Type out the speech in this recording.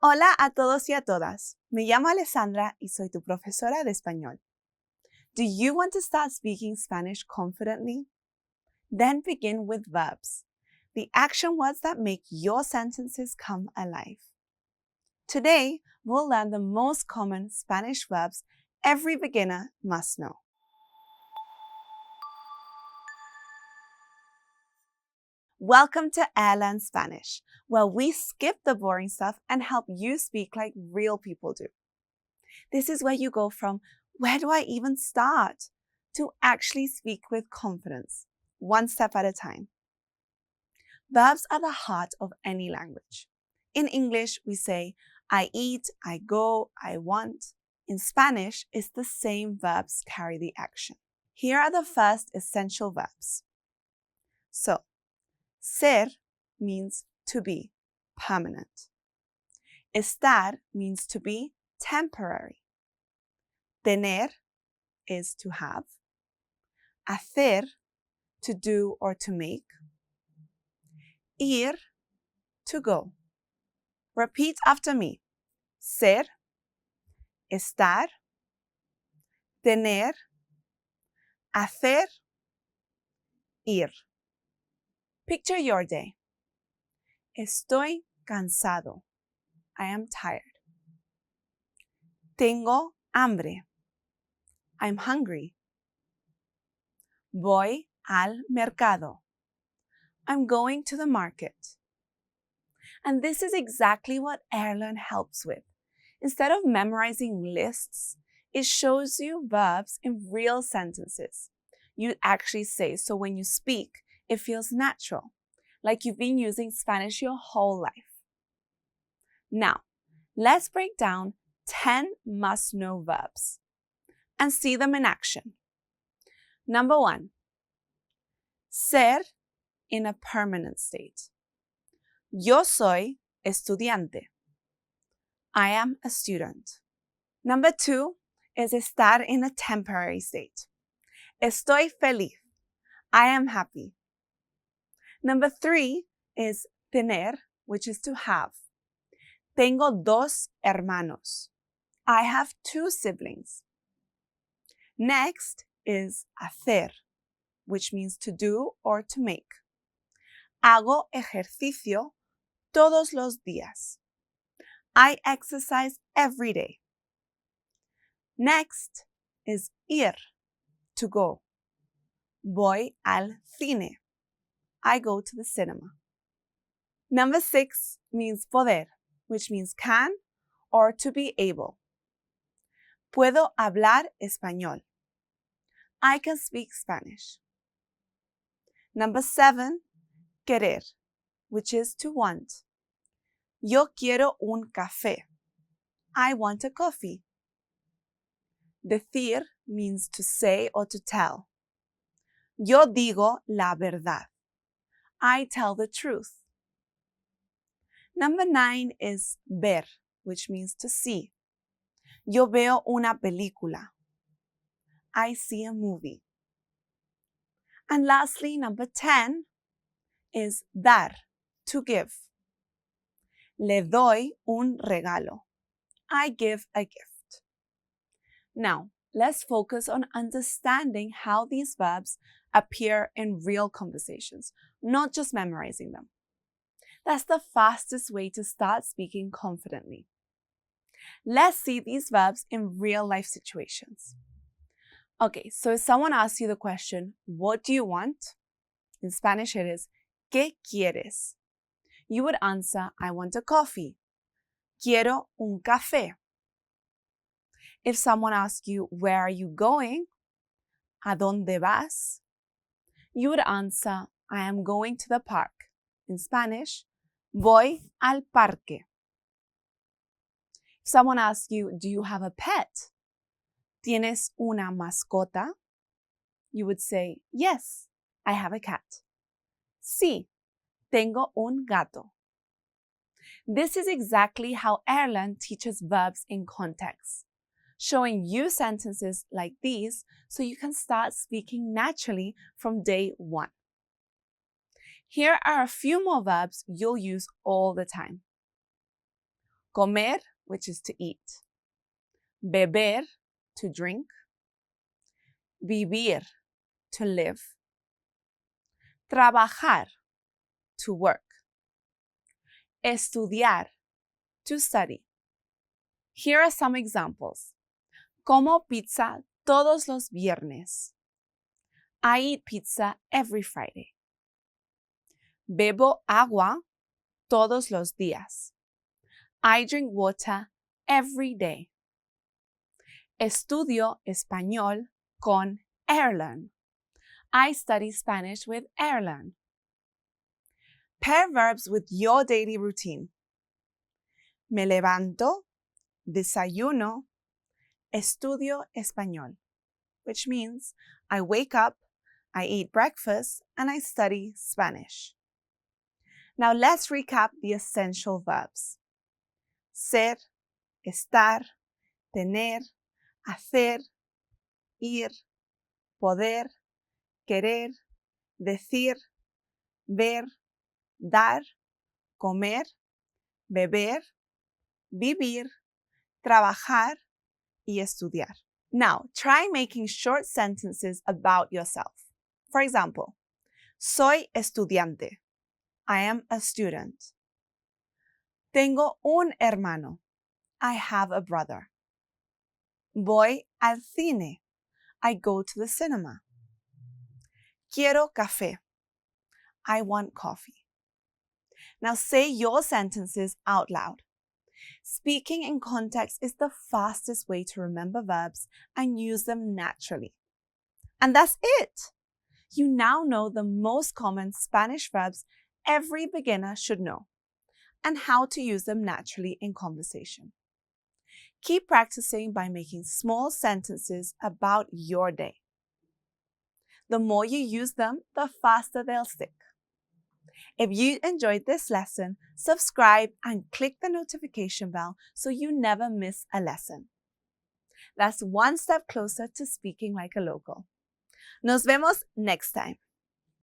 Hola a todos y a todas. Me llamo Alessandra y soy tu profesora de español. Do you want to start speaking Spanish confidently? Then begin with verbs, the action words that make your sentences come alive. Today, we'll learn the most common Spanish verbs every beginner must know. Welcome to Airlearn Spanish, where we skip the boring stuff and help you speak like real people do. This is where you go from, where do I even start, to actually speak with confidence, one step at a time. Verbs are the heart of any language. In English, we say, I eat, I go, I want. In Spanish, it's the same verbs carry the action. Here are the first essential verbs. So, ser means to be, permanent. Estar means to be, temporary. Tener is to have. Hacer, to do or to make. Ir, to go. Repeat after me. Ser, estar, tener, hacer, ir. Picture your day. Estoy cansado. I am tired. Tengo hambre. I'm hungry. Voy al mercado. I'm going to the market. And this is exactly what Airlearn helps with. Instead of memorizing lists, it shows you verbs in real sentences. You actually say, so when you speak, it feels natural, like you've been using Spanish your whole life. Now, let's break down 10 must-know verbs and see them in action. Number 1, ser in a permanent state. Yo soy estudiante. I am a student. Number 2 is estar in a temporary state. Estoy feliz. I am happy. Number 3 is tener, which is to have. Tengo dos hermanos. I have 2 siblings. Next is hacer, which means to do or to make. Hago ejercicio todos los días. I exercise every day. Next is ir, to go. Voy al cine. I go to the cinema. Number 6 means poder, which means can or to be able. Puedo hablar español. I can speak Spanish. Number 7, querer, which is to want. Yo quiero un café. I want a coffee. Decir means to say or to tell. Yo digo la verdad. I tell the truth. Number 9 is ver, which means to see. Yo veo una película. I see a movie. And lastly, number 10 is dar, to give. Le doy un regalo. I give a gift. Now, let's focus on understanding how these verbs appear in real conversations, not just memorizing them. That's the fastest way to start speaking confidently. Let's see these verbs in real life situations. Okay, so if someone asks you the question, what do you want? In Spanish it is, ¿qué quieres? You would answer, I want a coffee. Quiero un café. If someone asks you, where are you going? ¿A dónde vas? You would answer, I am going to the park. In Spanish, voy al parque. If someone asks you, do you have a pet? ¿Tienes una mascota? You would say, yes, I have a cat. Sí, tengo un gato. This is exactly how Airlearn teaches verbs in context, showing you sentences like these so you can start speaking naturally from day 1. Here are a few more verbs you'll use all the time. Comer, which is to eat. Beber, to drink. Vivir, to live. Trabajar, to work. Estudiar, to study. Here are some examples. Como pizza todos los viernes. I eat pizza every Friday. Bebo agua todos los días. I drink water every day. Estudio español con Airlearn. I study Spanish with Airlearn. Pair verbs with your daily routine. Me levanto, desayuno, estudio español, which means I wake up, I eat breakfast, and I study Spanish. Now let's recap the essential verbs. Ser, estar, tener, hacer, ir, poder, querer, decir, ver, dar, comer, beber, vivir, trabajar, y estudiar. Now, try making short sentences about yourself. For example, soy estudiante. I am a student. Tengo un hermano. I have a brother. Voy al cine. I go to the cinema. Quiero café. I want coffee. Now say your sentences out loud. Speaking in context is the fastest way to remember verbs and use them naturally. And that's it! You now know the most common Spanish verbs every beginner should know and how to use them naturally in conversation. Keep practicing by making small sentences about your day. The more you use them, the faster they'll stick. If you enjoyed this lesson, subscribe and click the notification bell so you never miss a lesson. That's one step closer to speaking like a local. Nos vemos next time.